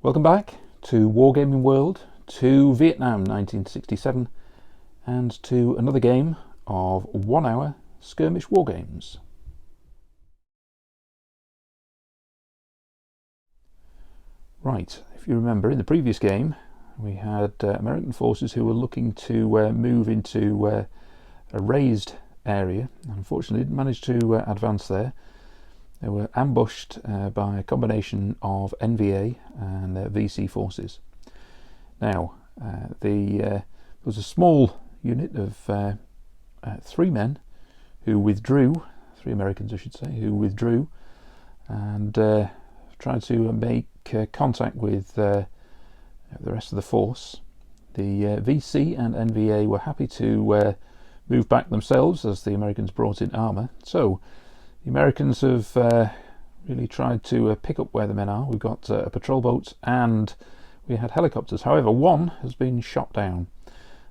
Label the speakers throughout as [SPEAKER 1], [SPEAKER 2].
[SPEAKER 1] Welcome back to Wargaming World, to Vietnam 1967, and to another game of 1 hour Skirmish Wargames. Right, if you remember, in the previous game we had American forces who were looking to move into a raised area. Unfortunately, didn't manage to advance there. They were ambushed by a combination of NVA and VC forces. Now, there was a small unit of 3 men who withdrew, 3 Americans I should say, who withdrew and tried to make contact with the rest of the force. The VC and NVA were happy to move back themselves as the Americans brought in armour. So the Americans have really tried to pick up where the men are. We've got a patrol boat and we had helicopters. However, one has been shot down,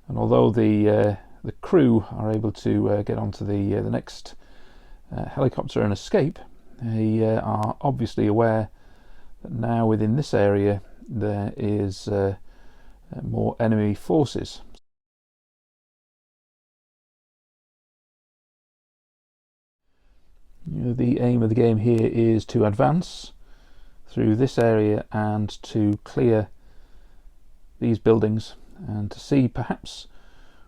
[SPEAKER 1] and although the crew are able to get onto the next helicopter and escape, they are obviously aware that now within this area there is more enemy forces. The aim of the game here is to advance through this area and to clear these buildings and to see perhaps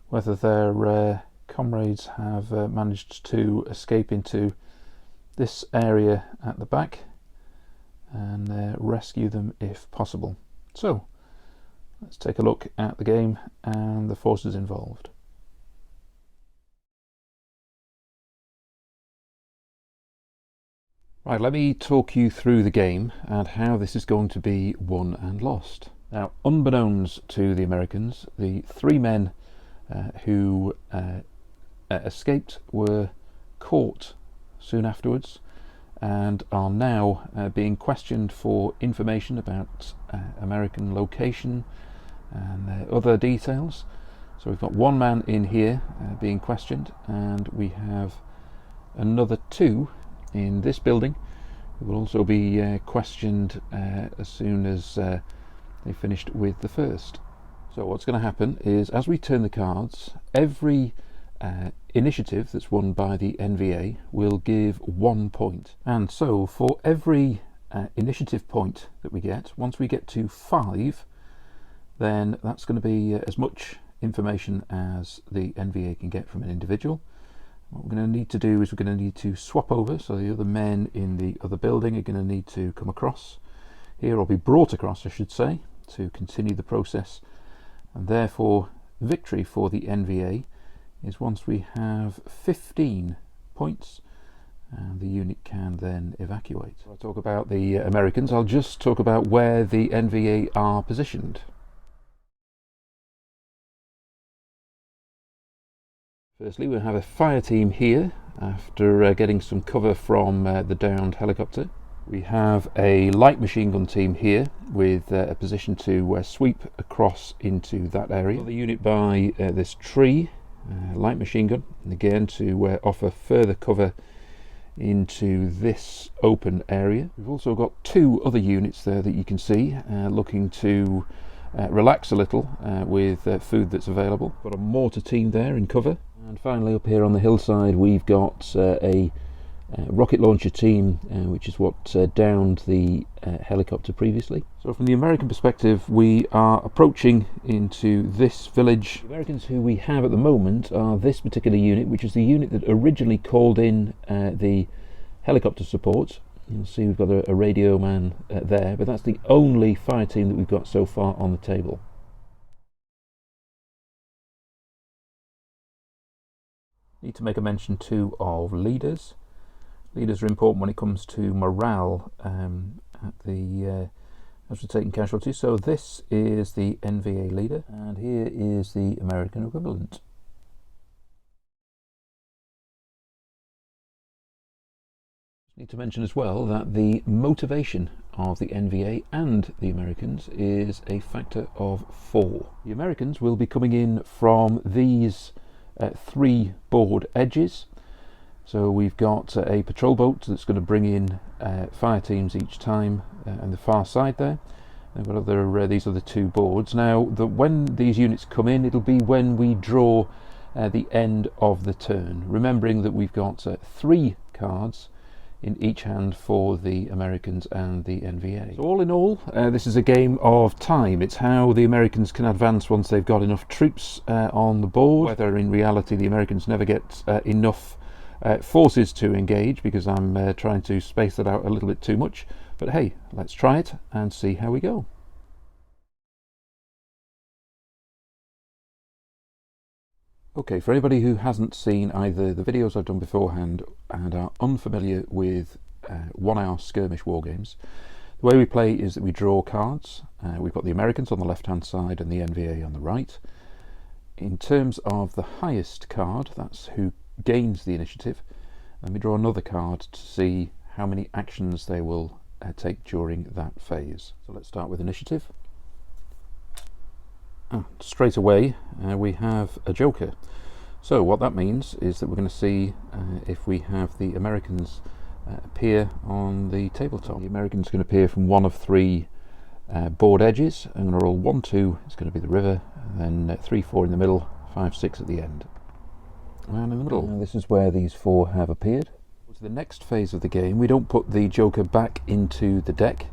[SPEAKER 1] whether their comrades have managed to escape into this area at the back and rescue them if possible. So let's take a look at the game and the forces involved. Right, let me talk you through the game and how this is going to be won and lost. Now, unbeknownst to the Americans, the 3 men who escaped were caught soon afterwards and are now being questioned for information about American location and other details. So we've got 1 man in here being questioned, and we have another 2 in this building who will also be questioned as soon as they finished with the first. So what's going to happen is, as we turn the cards, every initiative that's won by the NVA will give 1 point, and so for every initiative point that we get, once we get to 5, then that's going to be as much information as the NVA can get from an individual. What we're going to need to do is we're going to need to swap over, so the other men in the other building are going to need to come across here, or be brought across I should say, to continue the process. And therefore victory for the NVA is once we have 15 points and the unit can then evacuate. So I'll talk about the Americans. I'll just talk about where the NVA are positioned. Firstly, we have a fire team here after getting some cover from the downed helicopter. We have a light machine gun team here with a position to sweep across into that area. The unit by this tree, light machine gun, and again to offer further cover into this open area. We've also got 2 other units there that you can see looking to relax a little with food that's available. Got a mortar team there in cover. And finally, up here on the hillside, we've got a rocket launcher team, which is what downed the helicopter previously. So from the American perspective, we are approaching into this village. The Americans who we have at the moment are this particular unit, which is the unit that originally called in the helicopter support. You'll see we've got a radio man there, but that's the only fire team that we've got so far on the table. Need to make a mention too of leaders. Leaders are important when it comes to morale at the as we're taking casualties. So this is the NVA leader, and here is the American equivalent. Need to mention as well that the motivation of the NVA and the Americans is a factor of 4. The Americans will be coming in from these 3 board edges. So we've got a patrol boat that's going to bring in fire teams each time on the far side there, They've got these other two boards. Now, when these units come in, it'll be when we draw the end of the turn, remembering that we've got 3 cards in each hand for the Americans and the NVA. So all in all, this is a game of time. It's how the Americans can advance once they've got enough troops on the board, whether in reality the Americans never get enough forces to engage, because I'm trying to space that out a little bit too much. But hey, let's try it and see how we go. Okay, for anybody who hasn't seen either the videos I've done beforehand and are unfamiliar with 1-hour skirmish wargames, the way we play is that we draw cards. We've got the Americans on the left-hand side and the NVA on the right. In terms of the highest card, that's who gains the initiative, and we draw another card to see how many actions they will take during that phase. So let's start with initiative. Straight away we have a joker. So what that means is that we're going to see if we have the Americans appear on the tabletop. The Americans can appear from one of 3 board edges. I'm going to roll 1, 2, it's going to be the river, and then 3, 4 in the middle, 5, 6 at the end. And in the middle. Now this is where these 4 have appeared. To the next phase of the game, we don't put the joker back into the deck.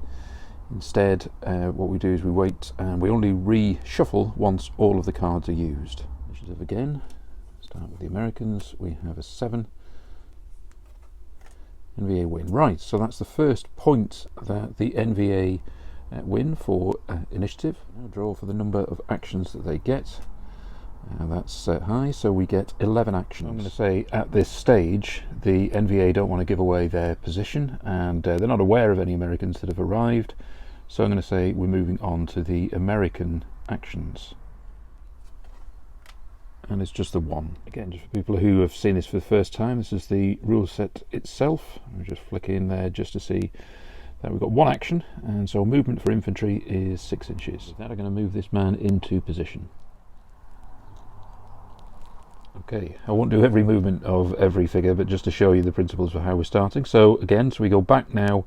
[SPEAKER 1] Instead, what we do is we wait and we only reshuffle once all of the cards are used. Initiative again. Start with the Americans. We have a 7. NVA win. Right, so that's the first point that the NVA win for initiative. Now draw for the number of actions that they get. That's high, so we get 11 actions. I'm going to say at this stage the NVA don't want to give away their position, and they're not aware of any Americans that have arrived, so I'm going to say we're moving on to the American actions, and it's just the 1. Again, just for people who have seen this for the first time, this is the rule set itself. I'll just flick in there just to see that we've got 1 action, and so movement for infantry is 6 inches. With that, I'm going to move this man into position. Okay, I won't do every movement of every figure, but just to show you the principles for how we're starting. So again, so we go back now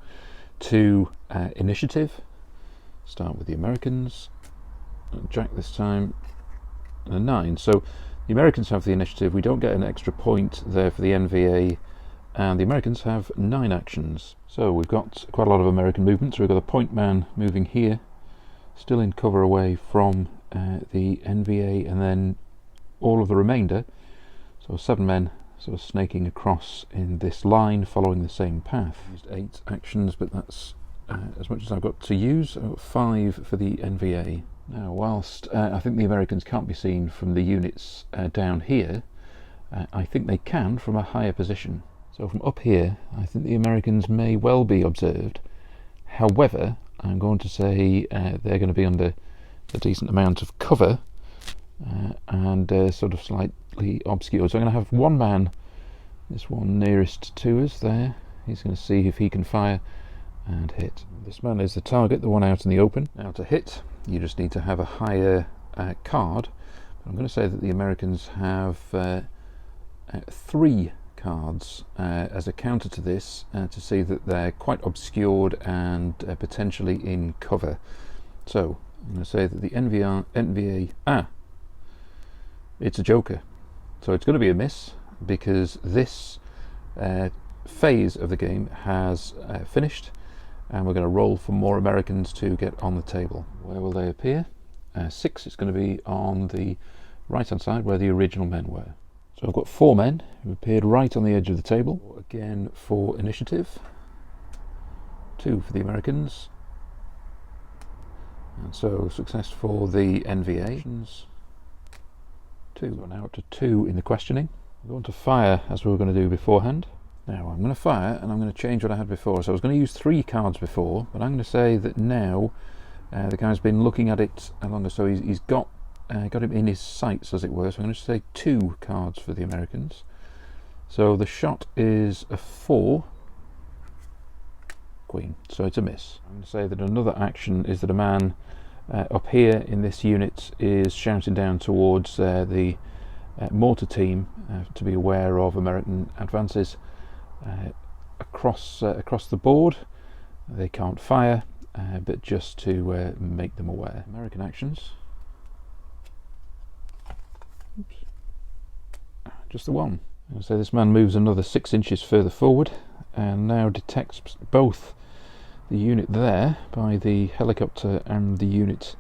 [SPEAKER 1] to initiative. Start with the Americans. Jack this time, and a 9. So the Americans have the initiative. We don't get an extra point there for the NVA, and the Americans have 9 actions. So we've got quite a lot of American movement. So we've got a point man moving here, still in cover away from the NVA, and then all of the remainder, so 7 men sort of snaking across in this line following the same path. Used 8 actions, but that's as much as I've got to use. I've got 5 for the NVA. Now, whilst I think the Americans can't be seen from the units down here, I think they can from a higher position. So from up here, I think the Americans may well be observed. However, I'm going to say they're going to be under a decent amount of cover, and sort of slightly obscured. So I'm going to have 1 man, this one nearest to us there. He's going to see if he can fire and hit. This man is the target, the one out in the open. Now to hit, you just need to have a higher card. But I'm going to say that the Americans have 3 cards as a counter to this, to see that they're quite obscured and potentially in cover. So I'm going to say that the NVA, it's a joker. So it's going to be a miss, because this phase of the game has finished, and we're going to roll for more Americans to get on the table. Where will they appear? 6 is going to be on the right hand side where the original men were. So I've got 4 men who appeared right on the edge of the table. Again for initiative. 2 for the Americans. And so success for the NVA. 2, we're now up to 2 in the questioning. We're going to fire as we were going to do beforehand. Now I'm going to fire, and I'm going to change what I had before. So I was going to use 3 cards before, but I'm going to say that now the guy's been looking at it longer, so he's got him in his sights, as it were. So I'm going to say 2 cards for the Americans. So the shot is a 4, Queen, so it's a miss. I'm going to say that another action is that a man up here in this unit is shouting down towards the mortar team to be aware of American advances across the board. They can't fire, but just to make them aware. American actions. Oops. Just the one. So this man moves another 6 inches further forward and now detects both the unit there by the helicopter and the unit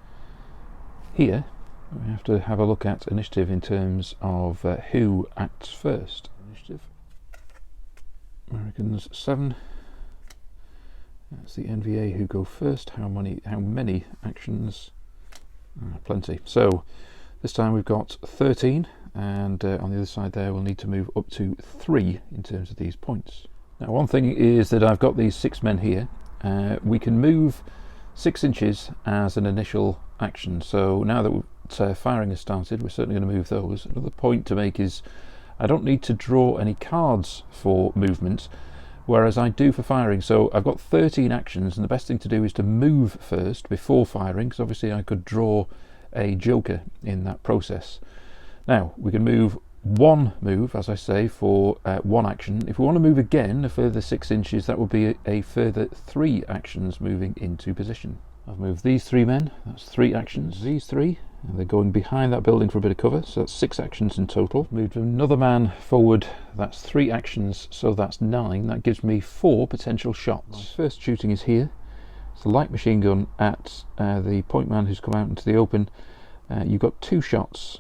[SPEAKER 1] here. We have to have a look at initiative in terms of who acts first. Initiative. Americans 7. That's the NVA who go first. How many actions? Plenty. So this time we've got 13, and on the other side there we'll need to move up to 3 in terms of these points. Now one thing is that I've got these 6 men here. We can move 6 inches as an initial action, so now that firing has started, we're certainly going to move those. Another point to make is I don't need to draw any cards for movement, whereas I do for firing. So I've got 13 actions, and the best thing to do is to move first before firing, because obviously I could draw a joker in that process. Now we can move one move, as I say, for one action. If we want to move again a further 6 inches, that would be a further 3 actions moving into position. I've moved these 3 men, that's 3 actions. These 3, and they're going behind that building for a bit of cover, so that's 6 actions in total. Moved another man forward, that's 3 actions, so that's 9. That gives me 4 potential shots. My first shooting is here. It's the light machine gun at the point man who's come out into the open. You've got 2 shots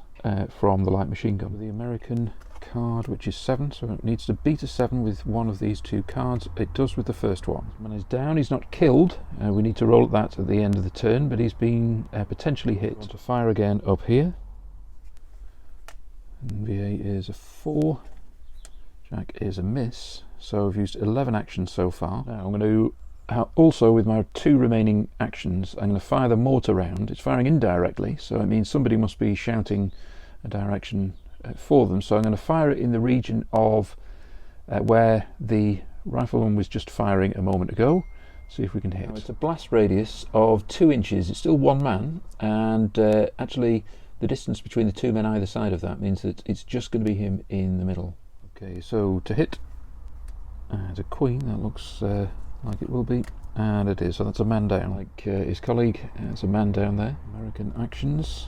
[SPEAKER 1] from the light machine gun. The American card, which is 7, so it needs to beat a 7 with one of these 2 cards. It does with the first one. Man is down, he's not killed. We need to roll at that at the end of the turn, but he's been potentially hit. Want to fire again up here. NVA is a 4. Jack is a miss. So I've used 11 actions so far. Now I'm going to also, with my 2 remaining actions, I'm going to fire the mortar round. It's firing indirectly, so it means somebody must be shouting a direction for them. So I'm going to fire it in the region of where the rifleman was just firing a moment ago. See if we can hit. Now it's a blast radius of 2 inches. It's still 1 man, and actually the distance between the 2 men either side of that means that it's just going to be him in the middle. Okay, so to hit, it's a queen. That looks like it will be, and it is. So that's a man down. Like his colleague, it's a man down there. American actions.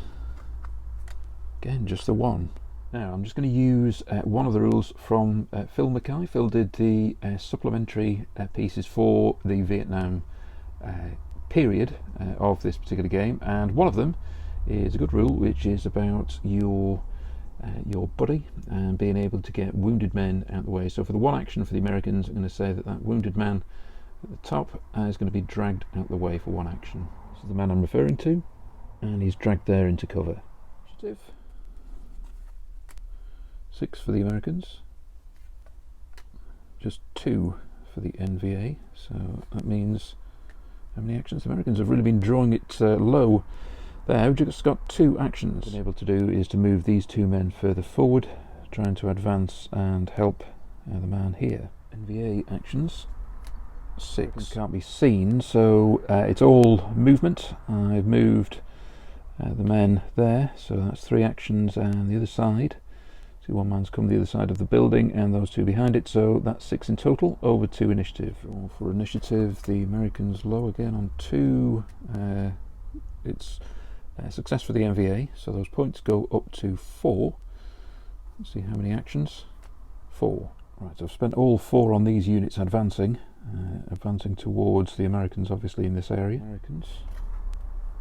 [SPEAKER 1] Again, just the 1. Now I'm just going to use one of the rules from Phil Mackay. Phil did the supplementary pieces for the Vietnam period of this particular game, and one of them is a good rule which is about your buddy and being able to get wounded men out of the way. So for the 1 action for the Americans, I'm going to say that that wounded man at the top is going to be dragged out of the way for 1 action. This is the man I'm referring to, and he's dragged there into cover. Initiative. 6 for the Americans, just 2 for the NVA, so that means how many actions? The Americans have really been drawing it low there. We've just got 2 actions. What we've been able to do is to move these 2 men further forward, trying to advance and help the man here. NVA actions, 6. Can't be seen, so it's all movement. I've moved the men there, so that's 3 actions, and the other side. 1 man's come the other side of the building and those 2 behind it, so that's 6 in total. Over to initiative. For initiative, the Americans low again on 2. It's a success for the NVA, so those points go up to 4. Let's see how many actions. 4. Right, so I've spent all 4 on these units advancing towards the Americans, obviously in this area. Americans.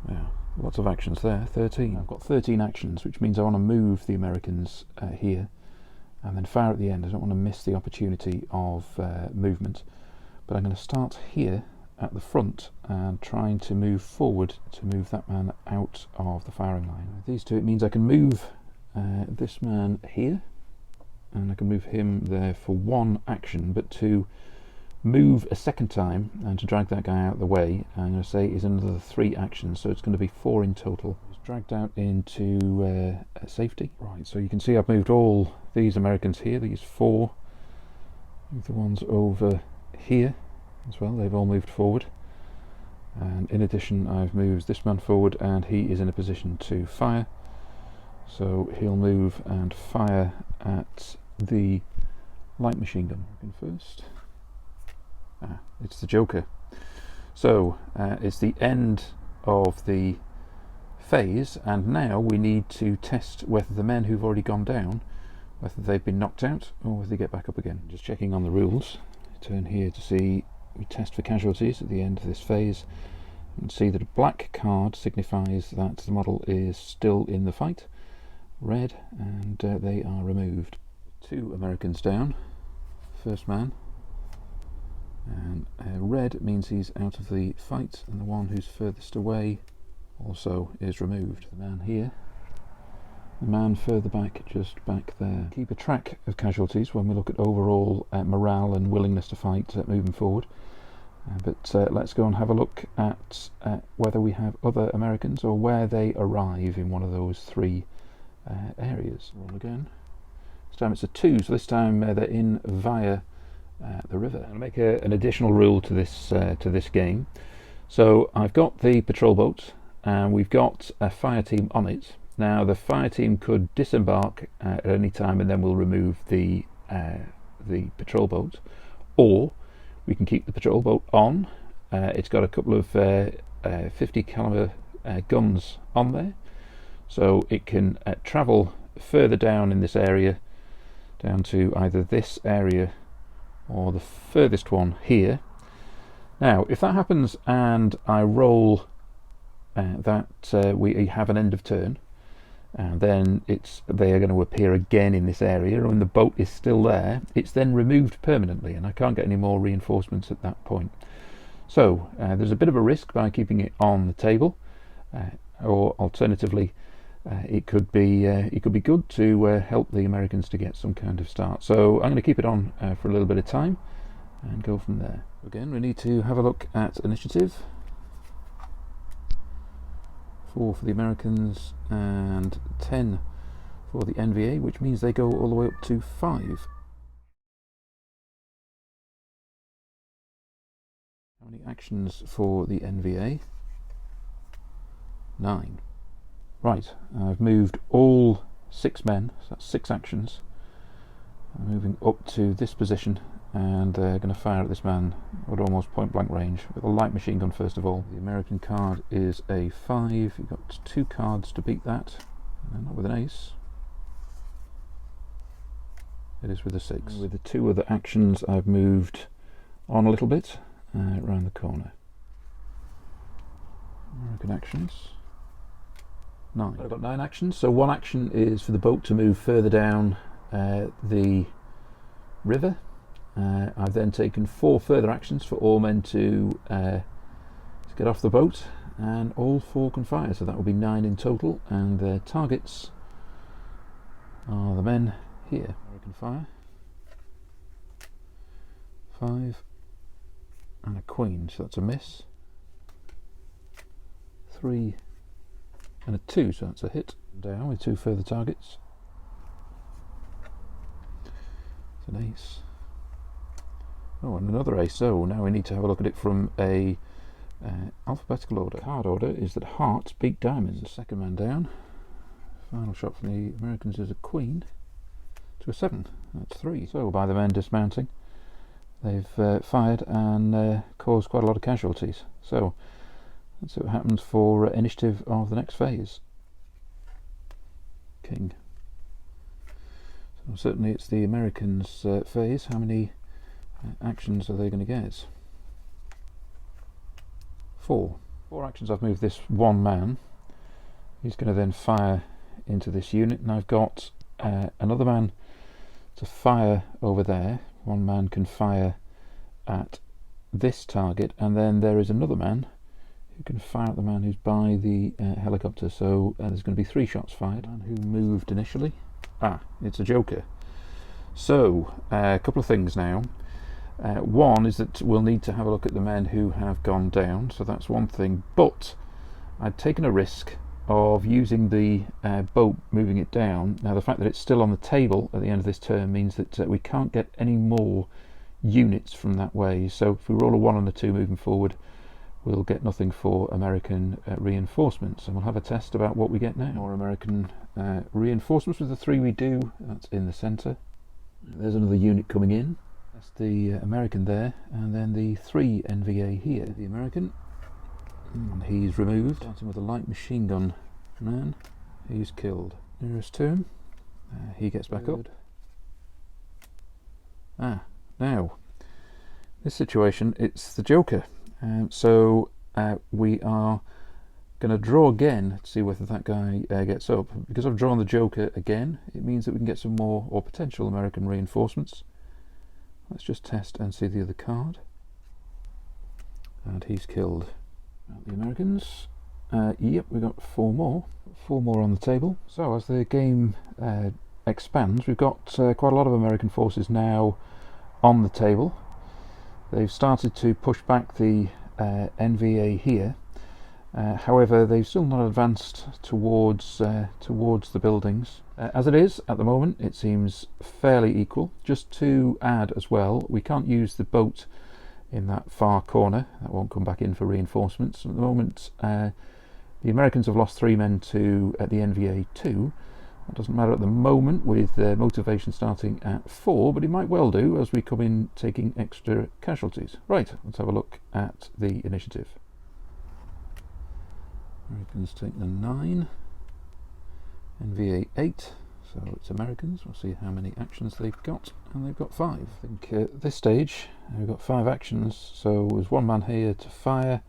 [SPEAKER 1] Yeah, lots of actions there. 13. I've got 13 actions, which means I want to move the Americans here and then fire at the end. I don't want to miss the opportunity of movement, but I'm going to start here at the front and trying to move forward to move that man out of the firing line. With these 2, it means I can move this man here, and I can move him there for 1 action, but to move a second time and to drag that guy out of the way, I'm going to say is another 3 actions, so it's going to be 4 in total. He's dragged out into safety. Right, so you can see I've moved all these Americans here, these 4. Move the ones over here as well, they've all moved forward. And in addition, I've moved this man forward, and he is in a position to fire. So he'll move and fire at the light machine gun. First. It's the Joker. So it's the end of the phase, and now we need to test whether the men who've already gone down, whether they've been knocked out or whether they get back up again. Just checking on the rules. Turn here to see, we test for casualties at the end of this phase, and see that a black card signifies that the model is still in the fight, red, and they are removed. 2 Americans down, first man, and red means he's out of the fight, and the one who's furthest away also is removed. The man here, the man further back, just back there. Keep a track of casualties when we look at overall morale and willingness to fight moving forward. But let's go and have a look at whether we have other Americans or where they arrive in one of those 3 areas. Roll again. This time it's a 2, so this time they're in via the river. I'll make an additional rule to this game. So I've got the patrol boat, and we've got a fire team on it. Now the fire team could disembark at any time, and then we'll remove the patrol boat, or we can keep the patrol boat on. It's got a couple of 50 caliber guns on there, so it can travel further down in this area, down to either this area or the furthest one here. Now if that happens and I roll we have an end of turn, and then they are going to appear again in this area, and the boat is still there, it's then removed permanently, and I can't get any more reinforcements at that point. So there's a bit of a risk by keeping it on the table, or alternatively it could be good to help the Americans to get some kind of start. So I'm going to keep it on for a little bit of time and go from there. Again, we need to have a look at initiative. 4 for the Americans and 10 for the NVA, which means they go all the way up to 5. How many actions for the NVA? 9. Right, I've moved all 6 men, so that's 6 actions. I'm moving up to this position, and they're going to fire at this man at almost point blank range with a light machine gun first of all. The American card is a 5. You've got 2 cards to beat that, and not with an ace. It is with a 6. And with the 2 other actions I've moved on a little bit around the corner. American actions. 9. I've got 9 actions, so 1 action is for the boat to move further down the river. I've then taken 4 further actions for all men to get off the boat, and all 4 can fire, so that will be 9 in total, and their targets are the men here. American fire. 5 and a queen, so that's a miss. 3 and a 2, so that's a hit. Down with 2 further targets. It's an ace. Oh, and another ace. So now we need to have a look at it from a alphabetical order. Card order is that hearts beat diamonds. Second man down. Final shot from the Americans is a queen to a 7. That's 3. So by the men dismounting, they've fired and caused quite a lot of casualties. So let's see what happens for initiative of the next phase. King. So certainly it's the Americans' phase. How many actions are they going to get? 4. 4 actions. I've moved this 1 man. He's going to then fire into this unit, and I've got another man to fire over there. 1 man can fire at this target, and then there is another man who can fire at the man who's by the helicopter. So there's going to be 3 shots fired. Man who moved initially. It's a joker. So a couple of things now. One is that we'll need to have a look at the men who have gone down, so that's one thing, but I'd taken a risk of using the boat, moving it down. Now the fact that it's still on the table at the end of this turn means that we can't get any more units from that way, so if we roll a 1 and a 2 moving forward, we'll get nothing for American reinforcements, and we'll have a test about what we get now. More American reinforcements with the 3 we do. That's in the centre. There's another unit coming in. That's the American there, and then the 3 NVA here. The American, and he's removed. Starting with a light machine gun man, he's killed. Nearest to him, he gets back up. Now, this situation, it's the Joker. So we are going to draw again to see whether that guy gets up. Because I've drawn the Joker again, it means that we can get some more or potential American reinforcements. Let's just test and see the other card. And he's killed. The Americans. Yep, we've got 4 more. 4 more on the table. So as the game expands, we've got quite a lot of American forces now on the table. They've started to push back the NVA here. However, they've still not advanced towards the buildings. As it is at the moment, it seems fairly equal. Just to add as well, we can't use the boat in that far corner. That won't come back in for reinforcements. At the moment, the Americans have lost 3 men to the NVA 2. That doesn't matter at the moment with motivation starting at 4, but it might well do as we come in taking extra casualties. Right, let's have a look at the initiative. Americans take the 9, NVA 8, so it's Americans. We'll see how many actions they've got, and they've got 5. I think at this stage we've got 5 actions, so there's 1 man here to fire.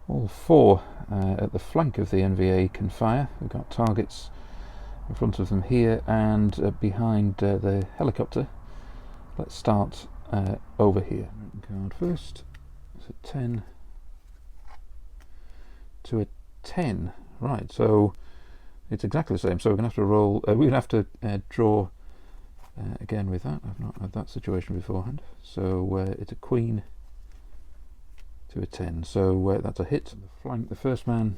[SPEAKER 1] All 4 at the flank of the NVA can fire. We've got targets in front of them here and behind the helicopter. Let's start over here. Card first. It's a 10 to a 10. Right, so it's exactly the same. So we're going to have to roll. We're going to have to draw again with that. I've not had that situation beforehand. So it's a queen to a 10. So that's a hit. The flank, the first man,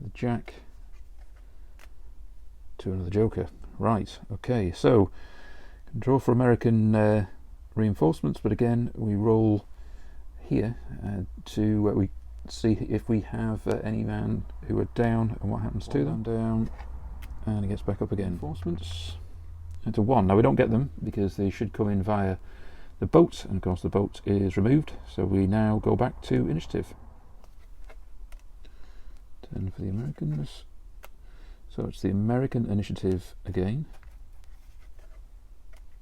[SPEAKER 1] the jack to another joker. Right, okay, so can draw for American reinforcements, but again we roll here to we see if we have any man who are down and what happens to them. Down, and he gets back up again. Reinforcements to 1. Now we don't get them because they should come in via the boat, and of course the boat is removed, so we now go back to initiative. 10 for the Americans. So it's the American initiative again.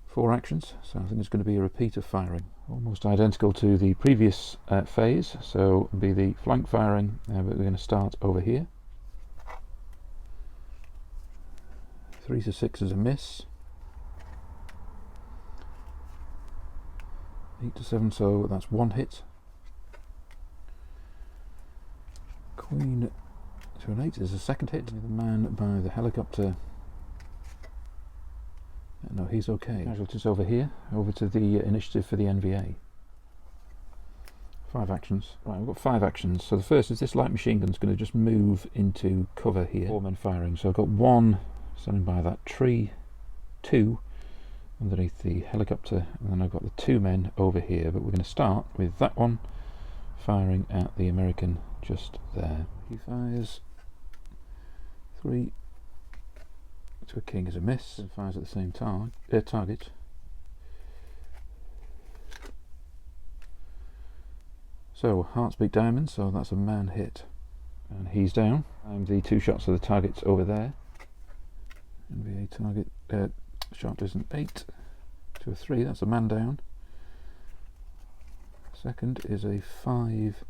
[SPEAKER 1] 4 actions, so I think it's going to be a repeat of firing. Almost identical to the previous phase, so it'll be the flank firing, but we're going to start over here. 3 to 6 is a miss. 8 to 7, so that's 1 hit. Queen to an 8 is a second hit. The man by the helicopter. No, he's okay. Casualties over here, over to the initiative for the NVA. 5 actions. Right, we've got 5 actions. So the first is this light machine gun's going to just move into cover here. 4 men firing. So I've got 1 standing by that tree, 2 underneath the helicopter, and then I've got the 2 men over here. But we're going to start with that one firing at the American just there. He fires. 3 to a king is a miss, and fires at the same target. So hearts beat diamonds, so that's a man hit, and he's down. And the 2 shots of the targets over there. NVA target shot is an 8 to a 3. That's a man down. Second is a 5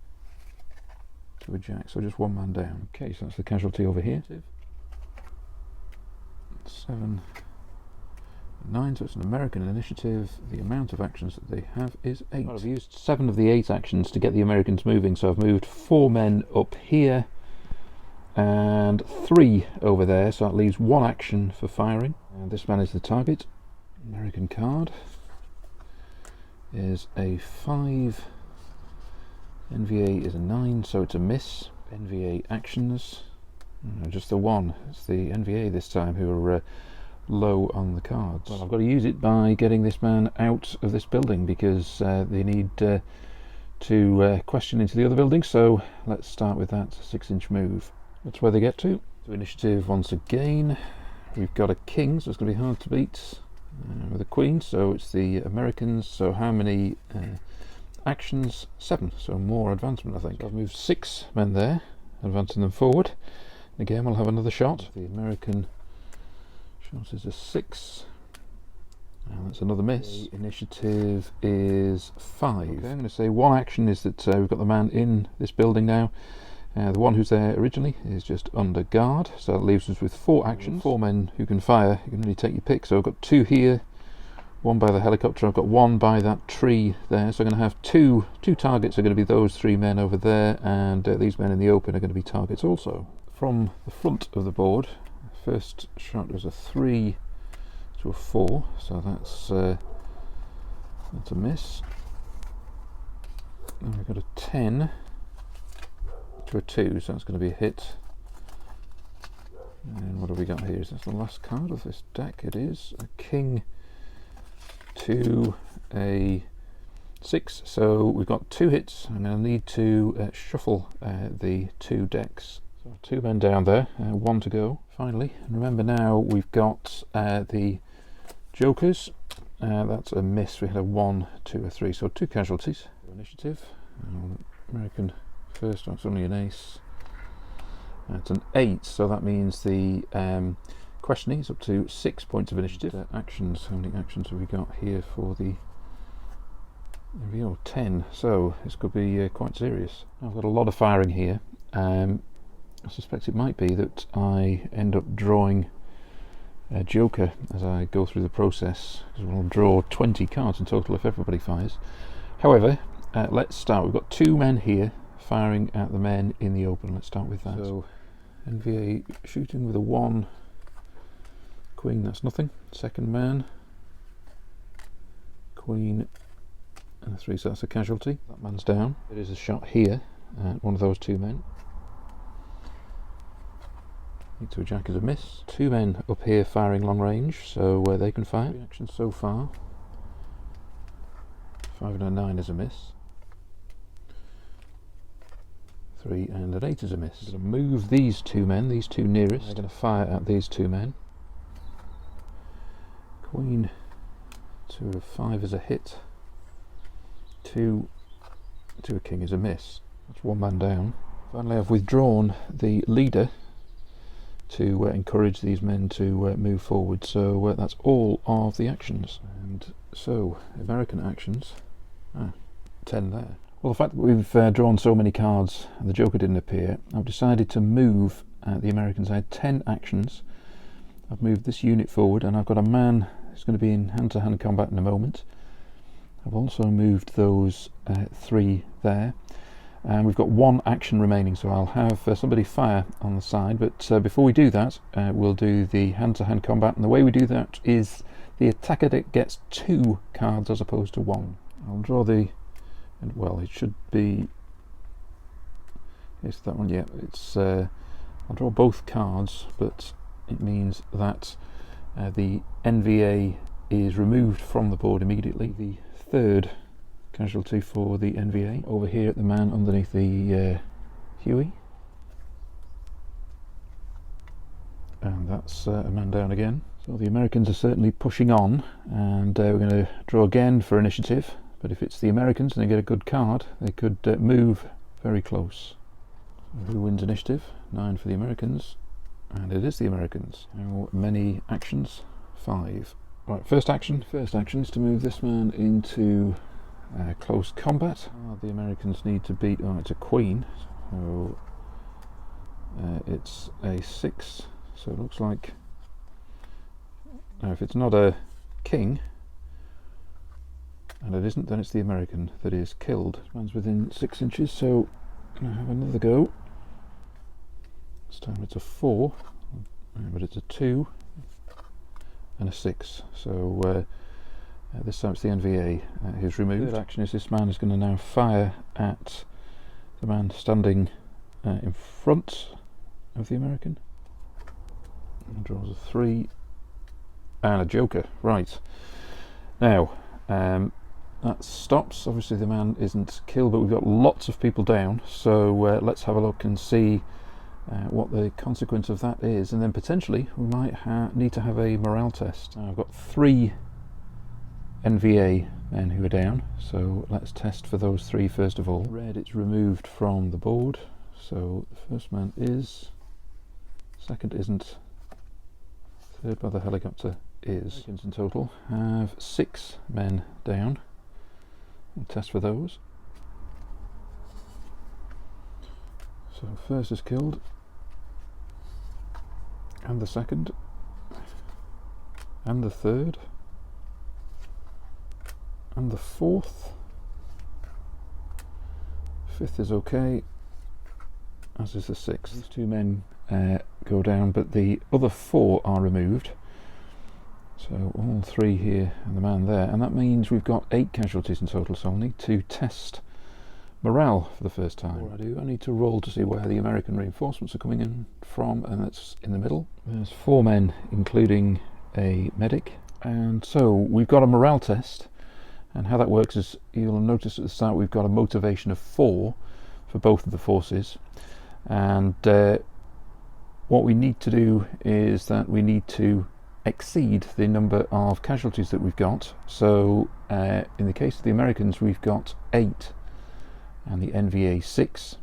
[SPEAKER 1] to a jack, so just 1 man down. Okay, so that's the casualty over here. 7, 9, so it's an American initiative. The amount of actions that they have is 8. Well, I've used 7 of the 8 actions to get the Americans moving, so I've moved 4 men up here and 3 over there, so that leaves 1 action for firing. And this man is the target. American card is a 5. NVA is a 9, so it's a miss. NVA actions. No, just the 1. It's the NVA this time who are low on the cards. Well, I've got to use it by getting this man out of this building because they need to question into the other building. So let's start with that 6-inch move. That's where they get to. To initiative once again. We've got a king, so it's going to be hard to beat. with a queen, so it's the Americans. So how many actions? 7, so more advancement, I think. So I've moved 6 men there, advancing them forward. Again, we'll have another shot. The American shot is a 6. And that's another miss. The initiative is 5. Okay, I'm going to say one action is that we've got the man in this building now. The one who's there originally is just under guard, so that leaves us with 4 actions. 4 men who can fire. You can really take your pick. So I've got 2 here, 1 by the helicopter. I've got 1 by that tree there. So I'm going to have two targets are going to be those 3 men over there, and these men in the open are going to be targets also. From the front of the board, first shot was a 3 to a 4, so that's a miss. Then we've got a 10 to a 2, so that's going to be a hit. And what have we got here? Is this the last card of this deck? It is a king to a 6, so we've got 2 hits. I'm going to need to shuffle the 2 decks. So 2 men down there, 1 to go finally. And remember now we've got the jokers. That's a miss. We had a 1, 2, a 3, so 2 casualties. Initiative. American first, that's only an ace. It's an 8, so that means the questioning is up to 6 points of initiative. Actions, how many actions have we got here for the reveal? 10, so this could be quite serious. I've got a lot of firing here. I suspect it might be that I end up drawing a joker as I go through the process, because we'll draw 20 cards in total if everybody fires. However, let's start. We've got 2 men here firing at the men in the open. Let's start with that. So NVA shooting with a 1, queen, that's nothing. Second man, queen and a 3, so that's a casualty. That man's down. There is a shot here at one of those 2 men. To a jack is a miss. 2 men up here firing long range, so they can fire. 3 actions so far. 5 and a 9 is a miss. 3 and an 8 is a miss. I'm going to move these 2 men, these 2 nearest. They're going to fire at these 2 men. Queen to a 5 is a hit. 2 to a king is a miss. That's 1 man down. Finally, I've withdrawn the leader to encourage these men to move forward. So that's all of the actions. And so, American actions, 10 there. Well, the fact that we've drawn so many cards and the joker didn't appear, I've decided to move the Americans. I had 10 actions. I've moved this unit forward, and I've got a man who's going to be in hand-to-hand combat in a moment. I've also moved those 3 there. And we've got 1 action remaining, so I'll have somebody fire on the side, but before we do that, we'll do the hand-to-hand combat, and the way we do that is the attacker gets 2 cards as opposed to 1. I'll draw the, well, it should be, yes, that one, yeah, it's, I'll draw both cards, but it means that the NVA is removed from the board immediately. The 3rd casualty for the NVA over here at the man underneath the Huey, and that's a man down again. So the Americans are certainly pushing on, and we're going to draw again for initiative, but if it's the Americans and they get a good card, they could move very close. So who wins initiative? 9 for the Americans, and it is the Americans. How many actions? 5. Right, first action is to move this man into close combat. The Americans need to beat, it's a queen, so it's a 6, so it looks like, now if it's not a king, and it isn't, then it's the American that is killed. This man's within 6 inches, so I'm going to have another go. This time it's a 4, but it's a 2 and a 6, so this time it's the NVA who's removed. Third action is this man is going to now fire at the man standing in front of the American. And draws a 3 and a joker. Right, now that stops. Obviously the man isn't killed, but we've got lots of people down, so let's have a look and see what the consequence of that is, and then potentially we might need to have a morale test. I've got 3 NVA men who are down, so let's test for those 3 first of all. Red, it's removed from the board, so the first man is, second isn't, third by the helicopter is. In total have 6 men down. We'll test for those. So first is killed, and the second, and the third, and the fourth. Fifth is okay, as is the sixth. These 2 men go down, but the other 4 are removed. So all 3 here and the man there, and that means we've got 8 casualties in total, so I'll need to test morale for the first time. Before I do, I need to roll to see where the American reinforcements are coming in from, and that's in the middle. There's 4 men, including a medic, and so we've got a morale test, and how that works is you'll notice at the start we've got a motivation of 4 for both of the forces, and what we need to do is that we need to exceed the number of casualties that we've got. So in the case of the Americans we've got 8 and the NVA 6,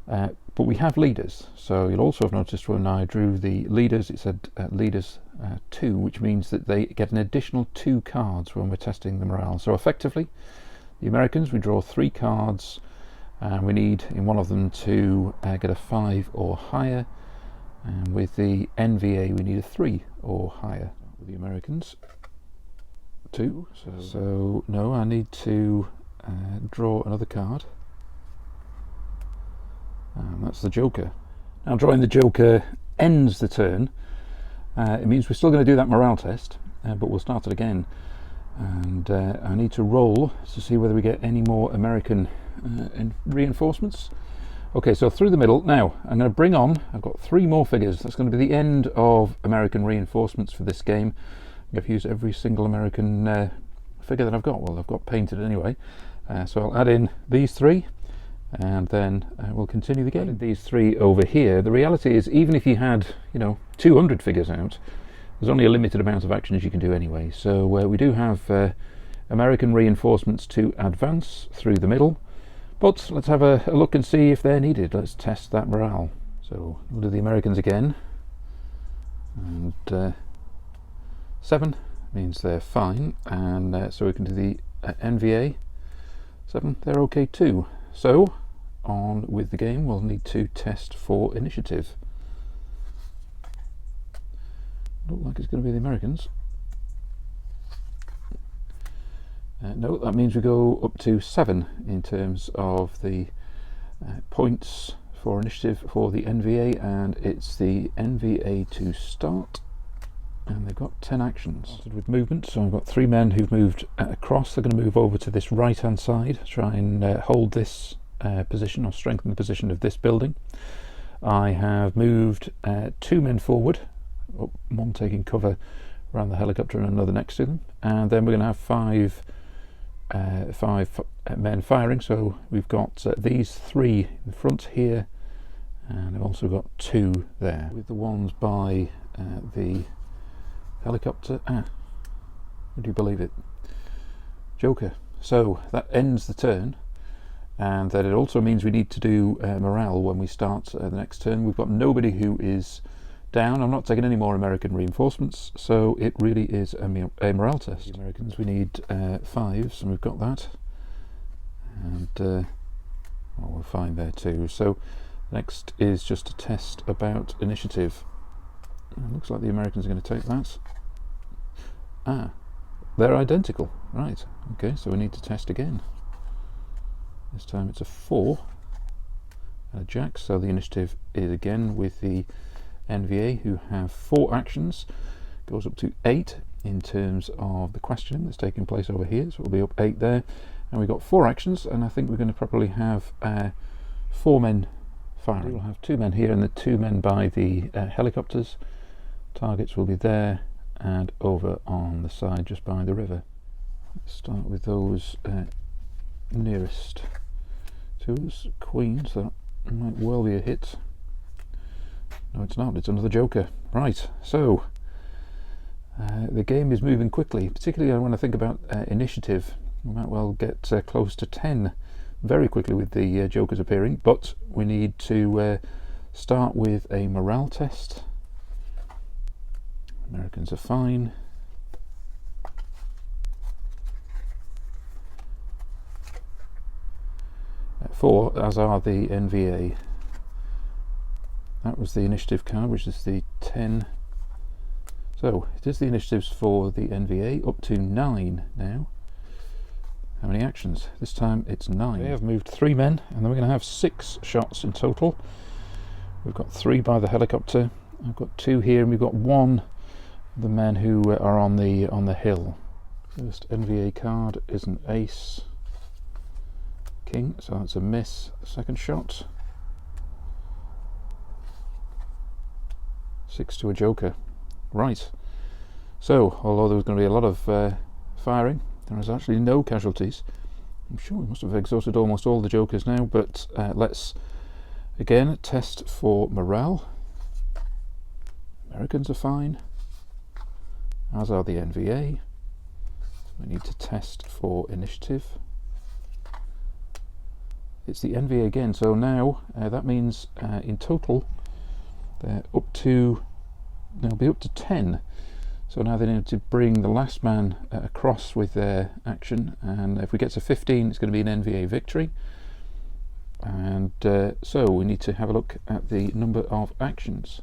[SPEAKER 1] but we have leaders, so you'll also have noticed when I drew the leaders it said leaders 2, which means that they get an additional 2 cards when we're testing the morale. So effectively the Americans, we draw 3 cards and we need in one of them to get a 5 or higher, and with the NVA we need a 3 or higher. With the Americans 2, so no, I need to draw another card, and that's the Joker. Now drawing the Joker ends the turn. It means we're still going to do that morale test, but we'll start it again, and I need to roll to see whether we get any more American reinforcements. Okay, so through the middle. Now I'm going to bring on, I've got 3 more figures. That's going to be the end of American reinforcements for this game. I've used every single American figure that I've got. Well, I've got painted anyway. So I'll add in these 3, and then we'll continue the game. These 3 over here. The reality is, even if you had, 200 figures out, there's only a limited amount of actions you can do anyway. So we do have American reinforcements to advance through the middle, but let's have a look and see if they're needed. Let's test that morale. So we'll do the Americans again, and 7 means they're fine, and so we can do the NVA 7, they're okay too. So on with the game. We'll need to test for initiative. Look like it's going to be the Americans. No, that means we go up to 7 in terms of the points for initiative for the NVA, and it's the NVA to start, and they've got 10 actions. Started with movement, so I've got 3 men who've moved across. They're going to move over to this right hand side, try and hold this position or strengthen the position of this building. I have moved 2 men forward, one taking cover around the helicopter and another next to them, and then we're going to have 5 men firing. So we've got these 3 in front here, and I've also got 2 there with the ones by the helicopter. Would you believe it? Joker. So that ends the turn, and that it also means we need to do morale when we start the next turn. We've got nobody who is down. I'm not taking any more American reinforcements, so it really is a morale test. The Americans, we need 5s, and we've got that, and well, we're fine there too. So next is just a test about initiative. It looks like the Americans are going to take that. They're identical. Right, okay, so we need to test again. This time it's a 4 and a jack, so the initiative is again with the NVA, who have 4 actions. Goes up to 8 in terms of the questioning that's taking place over here, so it'll be up 8 there, and we've got 4 actions, and I think we're going to probably have 4 men firing. We'll have 2 men here and the 2 men by the helicopters. Targets will be there and over on the side just by the river. Let's start with those nearest to us. Queen, so that might well be a hit. No, it's not. It's another joker. Right, so the game is moving quickly, particularly when I think about initiative. We might well get close to 10 very quickly with the jokers appearing, but we need to start with a morale test. Americans are fine. At 4, as are the NVA. That was the initiative card, which is the 10. So it is the initiatives for the NVA, up to 9 now. How many actions? This time it's 9. We have moved 3 men, and then we're going to have 6 shots in total. We've got 3 by the helicopter. I've got 2 here, and we've got 1 of the men who are on the hill. First NVA card is an ace. King, so that's a miss. Second shot. 6 to a joker. Right. So, although there was going to be a lot of firing, there is actually no casualties. I'm sure we must have exhausted almost all the jokers now, but let's again test for morale. Americans are fine, as are the NVA. We need to test for initiative. It's the NVA again, so now that means in total they'll be up to 10. So now they need to bring the last man across with their action, and if we get to 15 it's going to be an NVA victory. And so we need to have a look at the number of actions.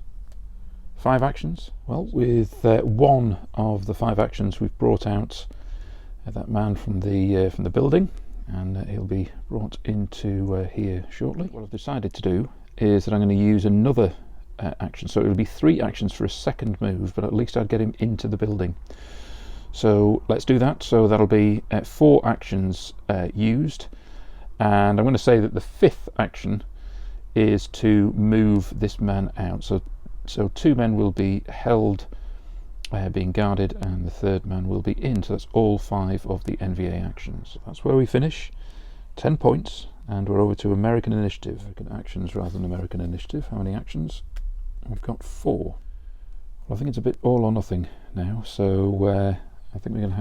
[SPEAKER 1] 5 actions. Well, with 1 of the 5 actions we've brought out that man from the building, and he'll be brought into here shortly. What I've decided to do is that I'm going to use another action, so it'll be 3 actions for a second move, but at least I'd get him into the building. So let's do that. So that'll be 4 actions used, and I'm going to say that the 5th action is to move this man out. So 2 men will be held being guarded, and the 3rd man will be in. So that's all 5 of the NVA actions. That's where we finish. 10 points, and we're over to American initiative. American actions rather than American initiative. How many actions? We've got 4. Well, I think it's a bit all or nothing now. So I think we're going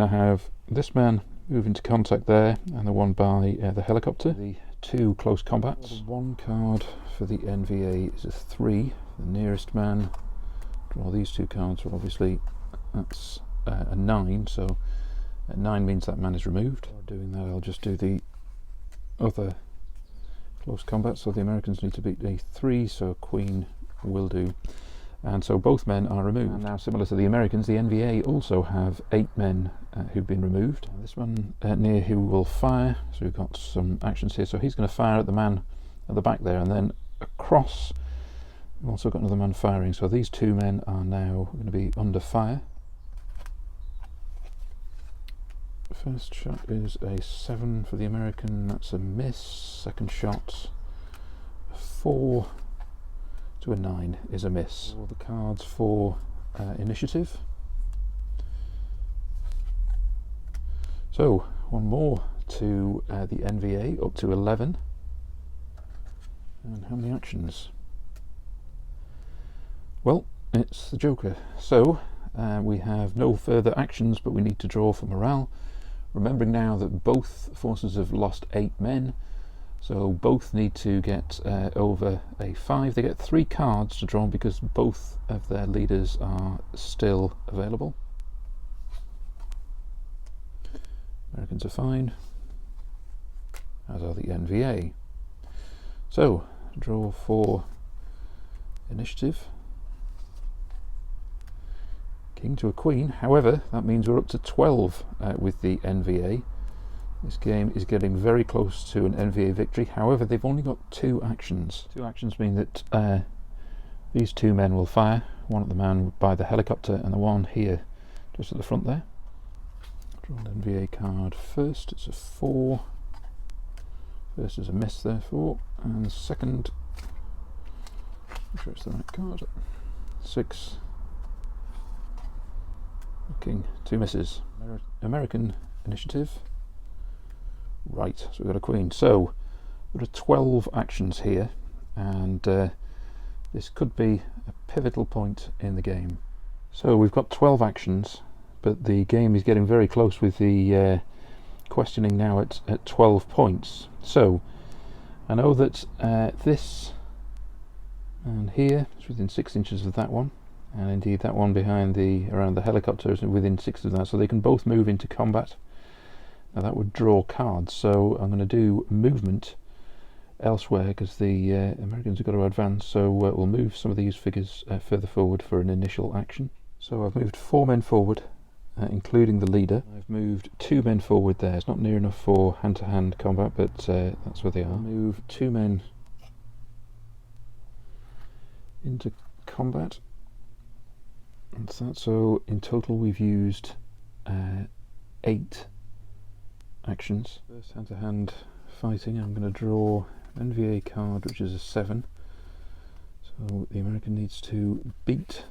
[SPEAKER 1] to have this man move into contact there, and the one by the helicopter. The 2 close combats. 1 card for the NVA is a 3. The nearest man. Draw these 2 cards. Well, obviously that's a 9. So 9 means that man is removed. Doing that, I'll just do the other close combat. So the Americans need to beat a 3, so queen will do. And so both men are removed. And now, similar to the Americans, the NVA also have 8 men who've been removed. This one near who will fire, so we've got some actions here. So he's going to fire at the man at the back there, and then across we've also got another man firing. So these 2 men are now going to be under fire. First shot is a 7 for the American, that's a miss. Second shot, a 4 to a 9 is a miss. All the cards for initiative. So 1 more to the NVA, up to 11. And how many actions? Well, it's the joker. So we have no further actions, but we need to draw for morale. Remembering now that both forces have lost 8 men, so both need to get over a 5. They get 3 cards to draw because both of their leaders are still available. Americans are fine, as are the NVA. So, draw for initiative. King to a queen. However, that means we're up to 12 with the NVA. This game is getting very close to an NVA victory. However, they've only got 2 actions. 2 actions mean that these 2 men will fire. One at the man by the helicopter, and the one here just at the front there. Draw an NVA card first. It's a 4. First is a miss, therefore, and the second, make sure it's the right card. 6. King, 2 misses. American initiative. Right, so we've got a queen. So there are 12 actions here, and this could be a pivotal point in the game. So we've got 12 actions, but the game is getting very close with the questioning now at 12 points. So I know that this and here is within 6 inches of that one, and indeed that one behind around the helicopter is within 6 of that, so they can both move into combat. Now that would draw cards, so I'm going to do movement elsewhere because the Americans have got to advance, so we'll move some of these figures further forward for an initial action. So I've moved 4 men forward, including the leader. I've moved 2 men forward there. It's not near enough for hand-to-hand combat, but that's where they are. Move 2 men into combat. That's that. So in total we've used 8 actions. First hand-to-hand fighting, I'm going to draw an NVA card, which is a 7. So the American needs to beat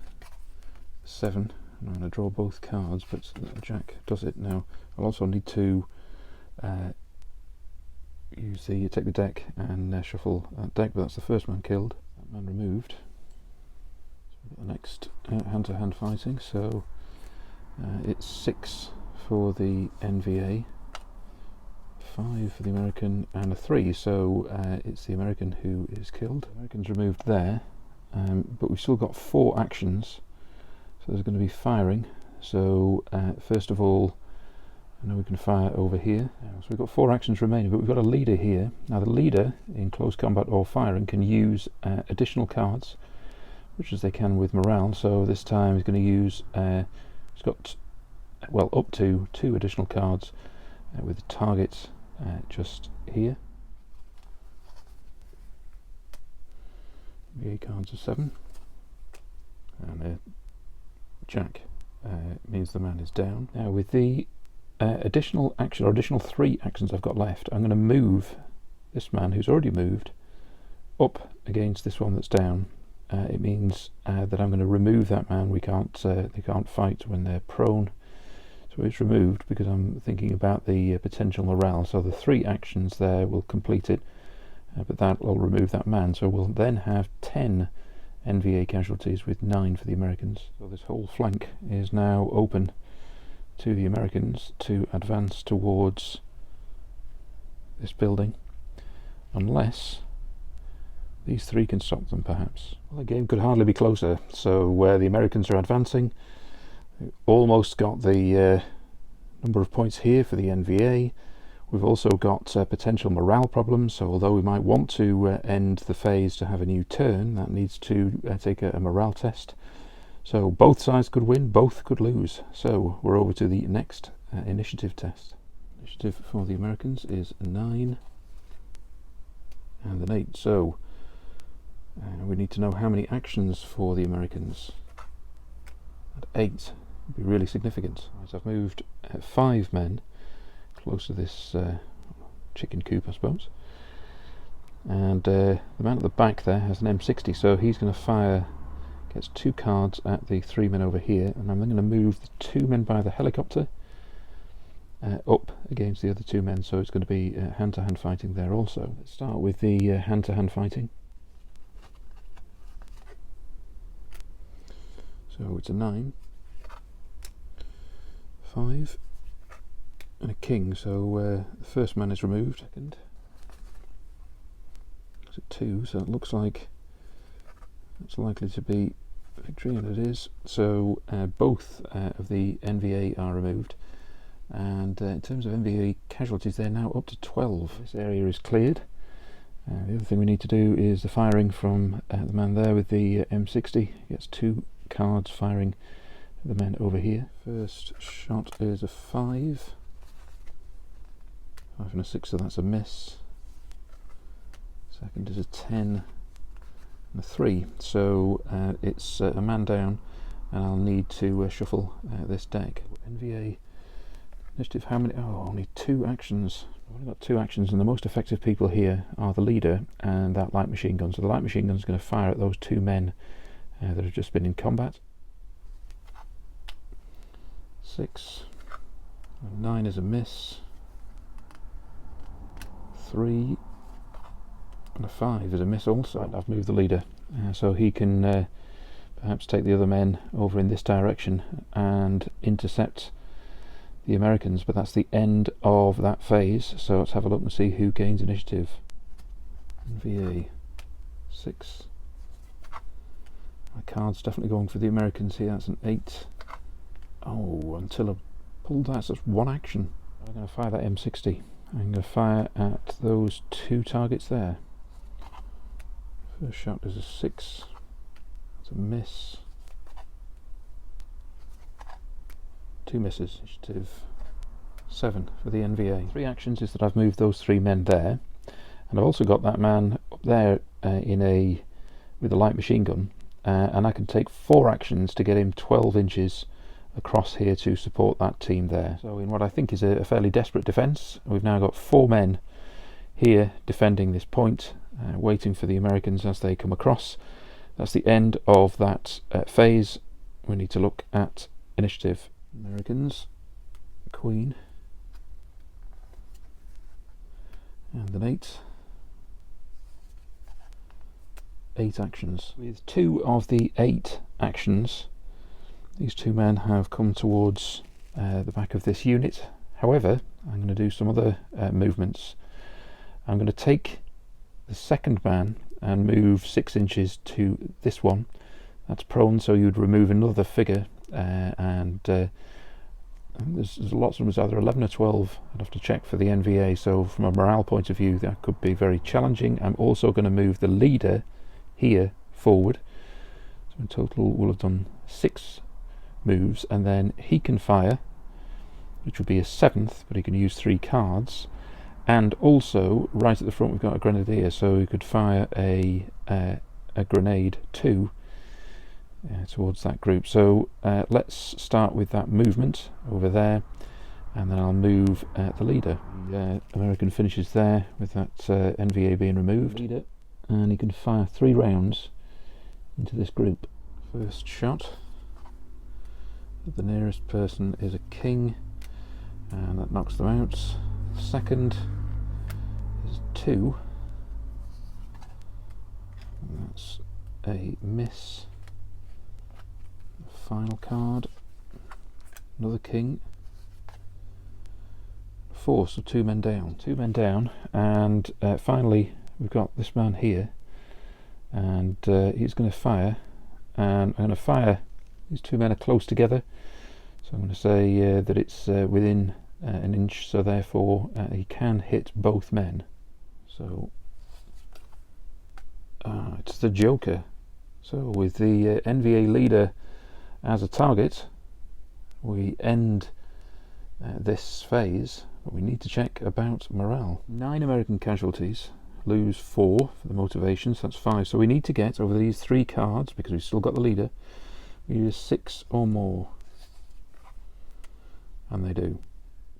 [SPEAKER 1] 7. And I'm going to draw both cards, but Jack does it now. I'll also need to take the deck and shuffle that deck, but that's the first man killed. That man removed. So we've got the next hand-to-hand fighting. So it's 6 for the NVA, 5 for the American, and a 3. So it's the American who is killed. The American's removed there, but we've still got 4 actions. So there's going to be firing. So first of all, I know we can fire over here. So we've got 4 actions remaining, but we've got a leader here. Now the leader in close combat or firing can use additional cards, which as they can with morale. So this time he's going to use, he's got up to 2 additional cards with the targets just here. The cards are 7, and Jack means the man is down. Now with the additional action, or additional 3 actions I've got left, I'm going to move this man who's already moved up against this one that's down. It means that I'm going to remove that man. They can't fight when they're prone, so it's removed because I'm thinking about the potential morale. So the 3 actions there will complete it, but that will remove that man. So we'll then have 10 NVA casualties with 9 for the Americans. So this whole flank is now open to the Americans to advance towards this building, unless these 3 can stop them perhaps. Well, the game could hardly be closer. So where the Americans are advancing, we've almost got the number of points here for the NVA. We've also got potential morale problems, so although we might want to end the phase to have a new turn, that needs to take a morale test. So both sides could win, both could lose. So we're over to the next initiative test. Initiative for the Americans is 9 and an 8. So we need to know how many actions for the Americans. At 8 would be really significant. Right, I've moved 5 men close to this chicken coop, I suppose, and the man at the back there has an M60, so he's going to fire, gets 2 cards at the 3 men over here, and I'm then going to move the 2 men by the helicopter up against the other 2 men, so it's going to be hand-to-hand fighting there also. Let's start with the hand-to-hand fighting. So it's a 9, 5, and a king, so the first man is removed. Second, it's a 2, so it looks like it's likely to be victory, and it is. So both of the NVA are removed, and in terms of NVA casualties, they're now up to 12. This area is cleared. The other thing we need to do is the firing from the man there with the M60. He gets 2 cards firing at the men over here. First shot is a 5. 5 and a 6, so that's a miss. Second is a 10 and a 3, so it's a man down, and I'll need to shuffle this deck. NVA initiative, how many? Oh, only 2 actions. I've only got 2 actions, and the most effective people here are the leader and that light machine gun. So the light machine gun is going to fire at those 2 men that have just been in combat. 6, and 9 is a miss. 3, And a 5 is a miss also. Right, I've moved the leader, so he can perhaps take the other men over in this direction and intercept the Americans, but that's the end of that phase. So let's have a look and see who gains initiative. NVA 6. My card's definitely going for the Americans here. That's an 8. Oh, until I pulled that, so that's one action. I'm going to fire that M60. I'm going to fire at those 2 targets there. First shot is a 6. That's a miss. 2 misses. Initiative 7 for the NVA. 3 actions is that I've moved those 3 men there, and I've also got that man up there with a light machine gun, and I can take 4 actions to get him 12 inches across here to support that team there. So in what I think is a fairly desperate defence, we've now got 4 men here defending this point, waiting for the Americans as they come across. That's the end of that phase. We need to look at initiative. Americans, Queen, and an 8. 8 actions. With 2 of the 8 actions, these 2 men have come towards the back of this unit. However, I'm going to do some other movements. I'm going to take the second man and move 6 inches to this one. That's prone, so you'd remove another figure, and there's lots of them. It's either 11 or 12. I'd have to check for the NVA, so from a morale point of view that could be very challenging. I'm also going to move the leader here forward, so in total we'll have done 6 moves, and then he can fire, which would be a 7th, but he can use 3 cards. And also right at the front we've got a grenadier, so he could fire a grenade too towards that group. So let's start with that movement over there, and then I'll move the leader. The American finishes there with that NVA being removed, and he can fire 3 rounds into this group. First shot, the nearest person is a king, and that knocks them out. Second is 2, and that's a miss. Final card, another king. 4, so 2 men down. 2 men down, and finally we've got this man here, and he's going to fire, and I'm going to fire. These 2 men are close together, so I'm going to say that it's within an inch, so therefore he can hit both men. So it's the Joker. So with the NVA leader as a target, we end this phase, but we need to check about morale. 9 American casualties, lose 4 for the motivation, so that's 5. So we need to get over these 3 cards, because we've still got the leader, we use 6 or more, and they do.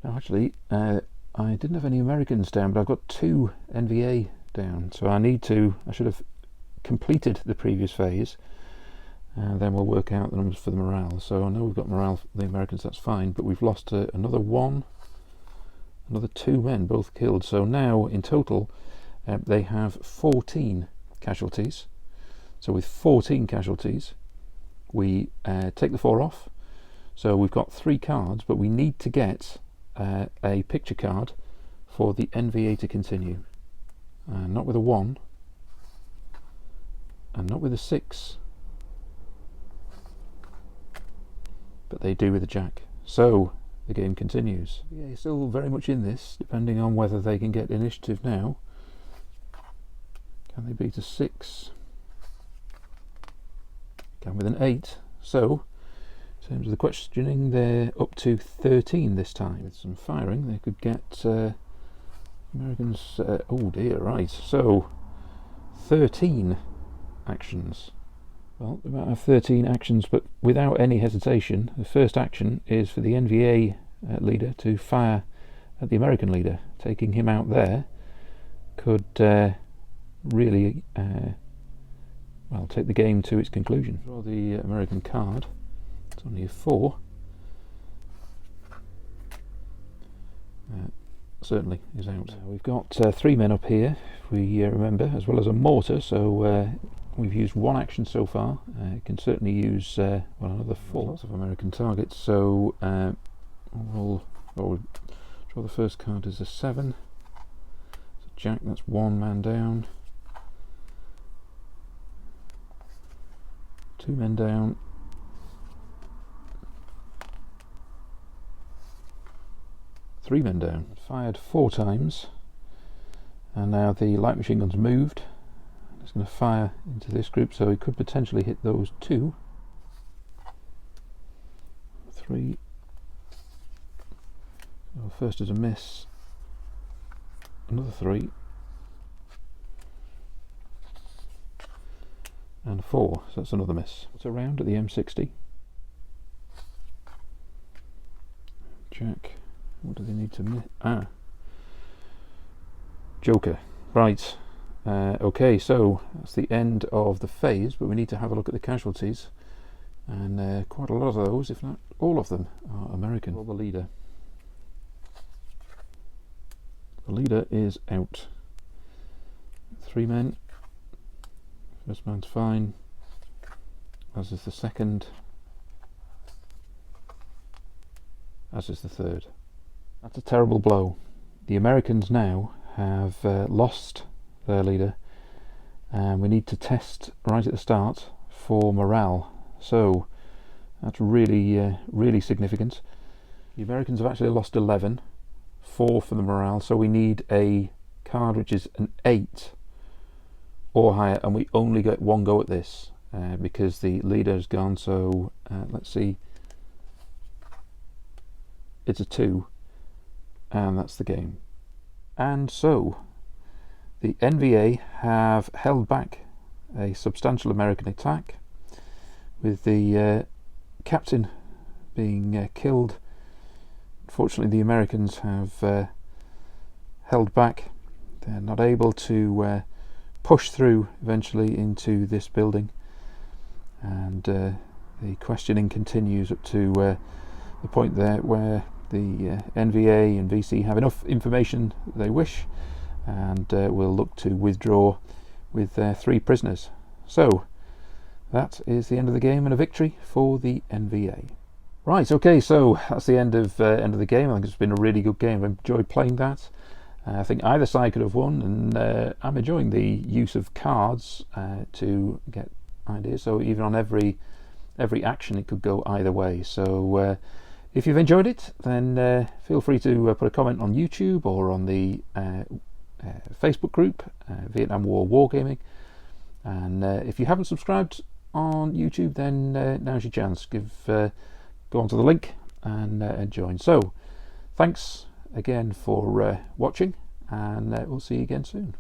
[SPEAKER 1] Now actually, I didn't have any Americans down, but I've got 2 NVA down, so I should have completed the previous phase, and then we'll work out the numbers for the morale. So I know we've got morale for the Americans, that's fine, but we've lost another 2 men, both killed. So now in total they have 14 casualties. So with 14 casualties we take the 4 off, so we've got 3 cards, but we need to get a picture card for the NVA to continue, not with a 1 and not with a 6, but they do with a jack. So the game continues. Yeah, still very much in this, depending on whether they can get initiative now. Can they beat a 6? Can with an 8. So in terms of the questioning, they're up to 13 this time. With some firing they could get Americans, oh dear, right, so 13 actions. Well, we might have 13 actions, but without any hesitation, the first action is for the NVA leader to fire at the American leader. Taking him out there could really well, take the game to its conclusion. Draw the American card. It's only a 4. certainly is out. We've got 3 men up here, if we remember, as well as a mortar, so we've used 1 action so far. You can certainly use well, another 4. Lots of American targets, so we'll draw the first card as a 7. So Jack, that's 1 man down. 2 men down. 3 men down. Fired 4 times, and now the light machine gun's moved. It's going to fire into this group, so he could potentially hit those 2. 3. So first is a miss. Another 3. And 4, so that's another miss. It's around at the M60. Jack. What do they need to miss? Ah. Joker. Right. Okay, so that's the end of the phase, but we need to have a look at the casualties. And quite a lot of those, if not all of them, are American. Well, the leader. The leader is out. 3 men. First man's fine, as is the second, as is the third. That's a terrible blow. The Americans now have lost their leader, and we need to test right at the start for morale. So that's really, really significant. The Americans have actually lost 11, 4 for the morale, so we need a card which is an 8 or higher, and we only get 1 go at this because the leader has gone. So let's see, it's a 2, and that's the game. And so the NVA have held back a substantial American attack, with the captain being killed. Unfortunately, the Americans have held back. They're not able to push through eventually into this building, and the questioning continues up to the point there where the NVA and VC have enough information they wish, and will look to withdraw with their 3 prisoners. So that is the end of the game, and a victory for the NVA. Right, okay, so that's the end of the game. I think it's been a really good game. I've enjoyed playing that. I think either side could have won, and I'm enjoying the use of cards to get ideas. So even on every action, it could go either way. So if you've enjoyed it, then feel free to put a comment on YouTube or on the Facebook group, Vietnam War Wargaming. And if you haven't subscribed on YouTube, then now's your chance. Go onto the link and join. So thanks again for watching, and we'll see you again soon.